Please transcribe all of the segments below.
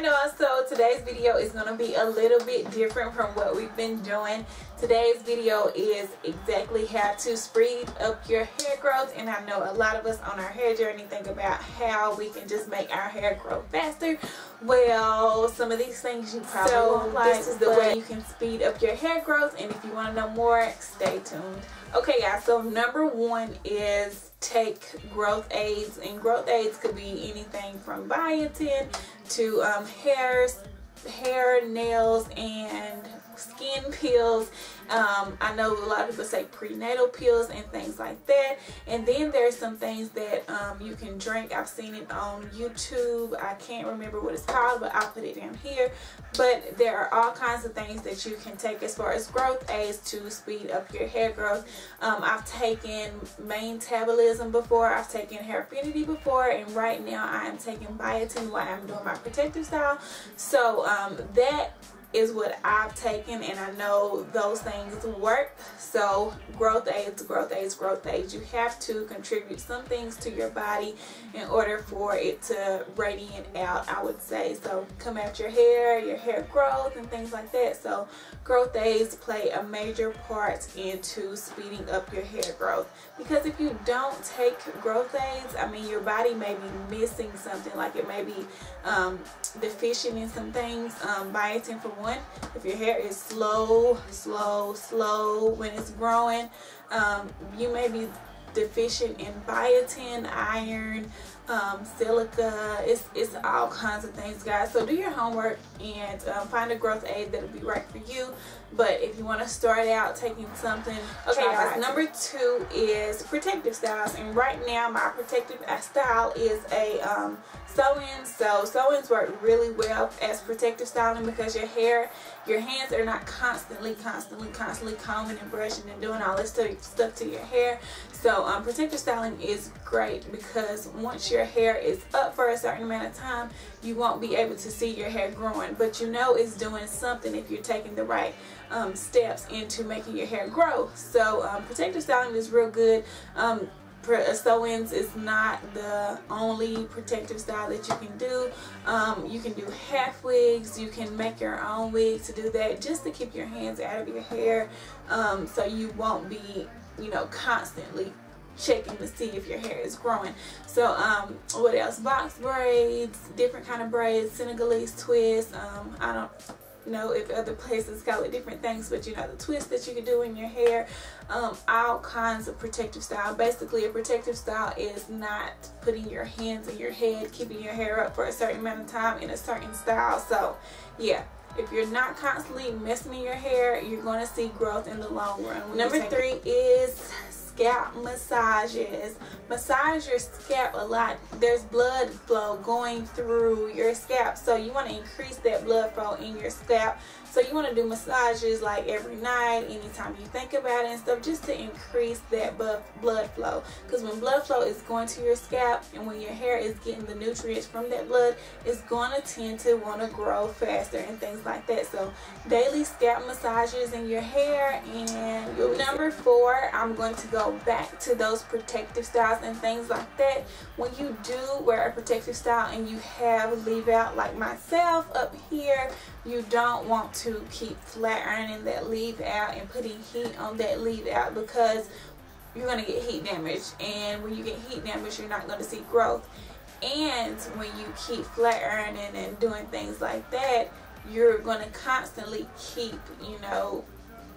I know. So today's video is going to be a little bit different from what we've been doing. Today's video is exactly how to speed up your hair growth, and I know a lot of us on our hair journey think about how we can just make our hair grow faster. Well, some of these things you probably won't like. This is the way you can speed up your hair growth, and if you want to know more, stay tuned. Okay guys, so number one is take growth aids, and growth aids could be anything from biotin to hair, nails, and skin pills. I know a lot of people say prenatal pills and things like that. And then there's some things that you can drink. I've seen it on YouTube. I can't remember what it's called, but I'll put it down here. But there are all kinds of things that you can take as far as growth aids to speed up your hair growth. I've taken Maintabolism before. I've taken Hair Affinity before, and right now I am taking biotin while I'm doing my protective style. So that is what I've taken, and I know those things work. So growth aids. You have to contribute some things to your body in order for it to radiate out, I would say. So come at your hair growth and things like that. So growth aids play a major part into speeding up your hair growth, because if you don't take growth aids, I mean, your body may be missing something, like it may be deficient in some things. Biotin, for one, if your hair is slow when it's growing, you may be deficient in biotin, iron, silica. It's all kinds of things, guys. So do your homework and find a growth aid that'll be right for you. But if you want to start out taking something, okay guys, number two is protective styles. And right now my protective style is a sew-in. So sew-ins work really well as protective styling, because your hands are not constantly combing and brushing and doing all this stuff to your hair. So protective styling is great, because once your hair is up for a certain amount of time, you won't be able to see your hair growing, but you know it's doing something if you're taking the right steps into making your hair grow. So protective styling is real good. Sew-ins is not the only protective style that you can do. You can do half wigs. You can make your own wig to do that, just to keep your hands out of your hair, so you won't be, you know, constantly checking to see if your hair is growing. So what else? Box braids, different kind of braids, Senegalese twists. I don't know if other places call it different things, but you know, the twist that you can do in your hair. All kinds of protective style. Basically, a protective style is not putting your hands in your head, keeping your hair up for a certain amount of time in a certain style. So yeah, if you're not constantly messing in your hair, you're going to see growth in the long run. Number three is scalp massages. Massage your scalp a lot. There's blood flow going through your scalp, so you want to increase that blood flow in your scalp. So you want to do massages like every night, anytime you think about it and stuff, just to increase that blood flow. Because when blood flow is going to your scalp, and when your hair is getting the nutrients from that blood, it's going to tend to want to grow faster and things like that. So daily scalp massages in your hair. And number four, I'm going to go back to those protective styles and things like that. When you do wear a protective style and you have leave out like myself up here, you don't want to keep flat ironing that leave out and putting heat on that leave out, because you're going to get heat damage, and when you get heat damage, you're not going to see growth. And when you keep flat ironing and doing things like that, you're going to constantly keep, you know,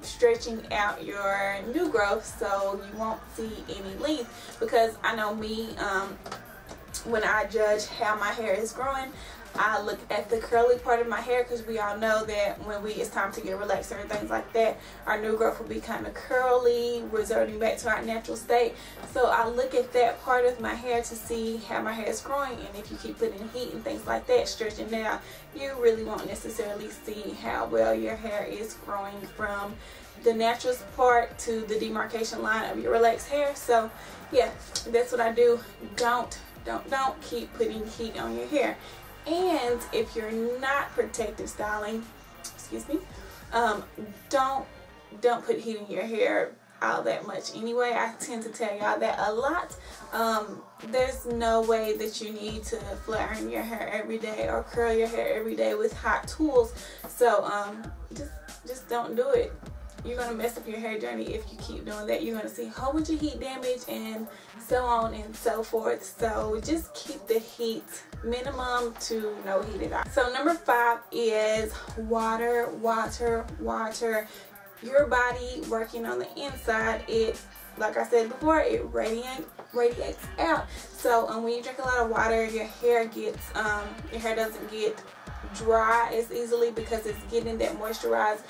stretching out your new growth, so you won't see any length. Because I know me, when I judge how my hair is growing, I look at the curly part of my hair, because we all know that when it's time to get relaxer and things like that, our new growth will be kind of curly, resorting back to our natural state. So I look at that part of my hair to see how my hair is growing, and if you keep putting heat and things like that, stretching it out, you really won't necessarily see how well your hair is growing from the natural part to the demarcation line of your relaxed hair. So yeah, that's what I do. Don't keep putting heat on your hair. And if you're not protective styling, excuse me, don't put heat in your hair. all that much anyway. I tend to tell y'all that a lot. There's no way that you need to flatten your hair every day or curl your hair every day with hot tools. So just don't do it. You're going to mess up your hair journey if you keep doing that. You're going to see a whole bunch of heat damage and so on and so forth. So just keep the heat minimum to no heat at all. So number 5 is water, water, water. Your body working on the inside, it, like I said before, it radiates out. So when you drink a lot of water, your hair doesn't get dry as easily because it's getting that moisturized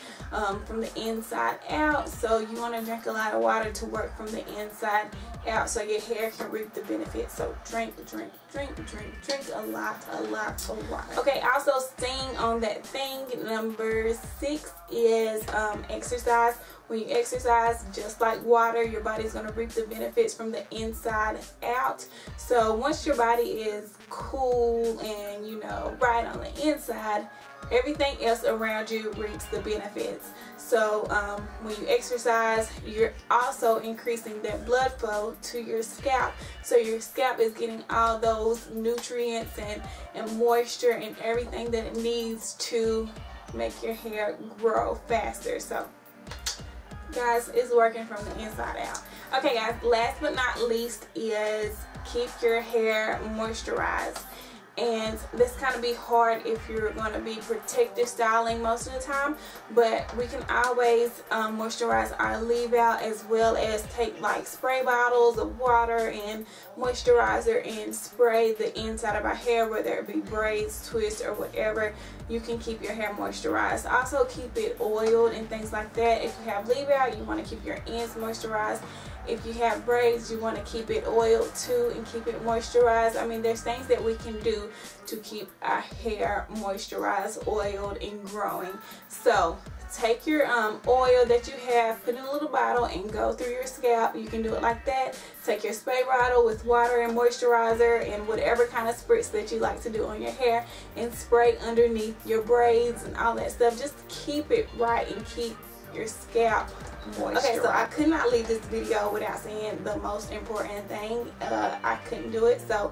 from the inside out. So you want to drink a lot of water to work from the inside out so your hair can reap the benefits. So drink a lot of water. Okay, also staying on that thing, number 6 is exercise. When you exercise, just like water, your body's going to reap the benefits from the inside out. So once your body is cool and, you know, right on the inside, everything else around you reaps the benefits. So when you exercise, you're also increasing that blood flow to your scalp. So your scalp is getting all those nutrients and moisture and everything that it needs to make your hair grow faster. So guys, it's working from the inside out. Okay guys, last but not least is keep your hair moisturized. And this kind of be hard if you're going to be protective styling most of the time, but we can always moisturize our leave out, as well as take like spray bottles of water and moisturizer and spray the inside of our hair, whether it be braids, twists, or whatever. You can keep your hair moisturized. Also keep it oiled and things like that. If you have leave out, you want to keep your ends moisturized. If you have braids, you want to keep it oiled too and keep it moisturized. I mean, there's things that we can do to keep our hair moisturized, oiled, and growing. So take your oil that you have, put in a little bottle, and go through your scalp. You can do it like that. Take your spray bottle with water and moisturizer and whatever kind of spritz that you like to do on your hair, and spray underneath your braids and all that stuff. Just keep it right and keep your scalp moisturized. Okay, so I could not leave this video without saying the most important thing. I couldn't do it. So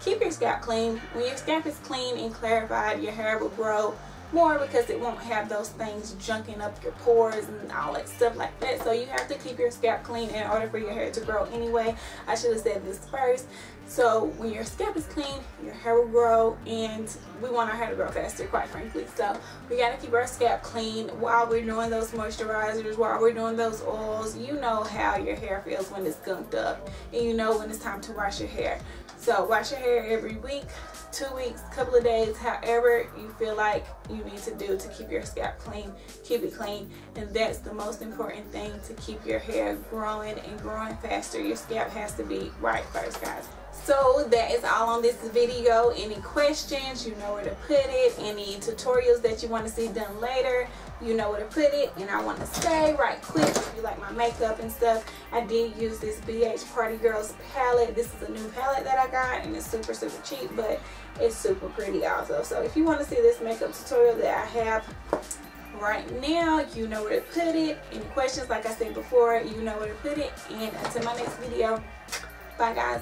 keep your scalp clean. When your scalp is clean and clarified, your hair will grow more because it won't have those things junking up your pores and all that stuff like that. So you have to keep your scalp clean in order for your hair to grow anyway. I should have said this first. So when your scalp is clean, your hair will grow, and we want our hair to grow faster, quite frankly. So we got to keep our scalp clean while we're doing those moisturizers, while we're doing those oils. You know how your hair feels when it's gunked up, and you know when it's time to wash your hair. So wash your hair every week, 2 weeks, couple of days, however you feel like you need to do to keep your scalp clean. Keep it clean, and that's the most important thing to keep your hair growing and growing faster. Your scalp has to be right first, guys. So that is all on this video. Any questions, you know where to put it. Any tutorials that you want to see done later, you know where to put it. And I want to say right quick, if you like my makeup and stuff, I did use this BH Party Girls palette. This is a new palette that I got, and it's super cheap, but it's super pretty also. So if you want to see this makeup tutorial that I have right now, you know where to put it. Any questions, like I said before, you know where to put it. And until my next video, bye guys.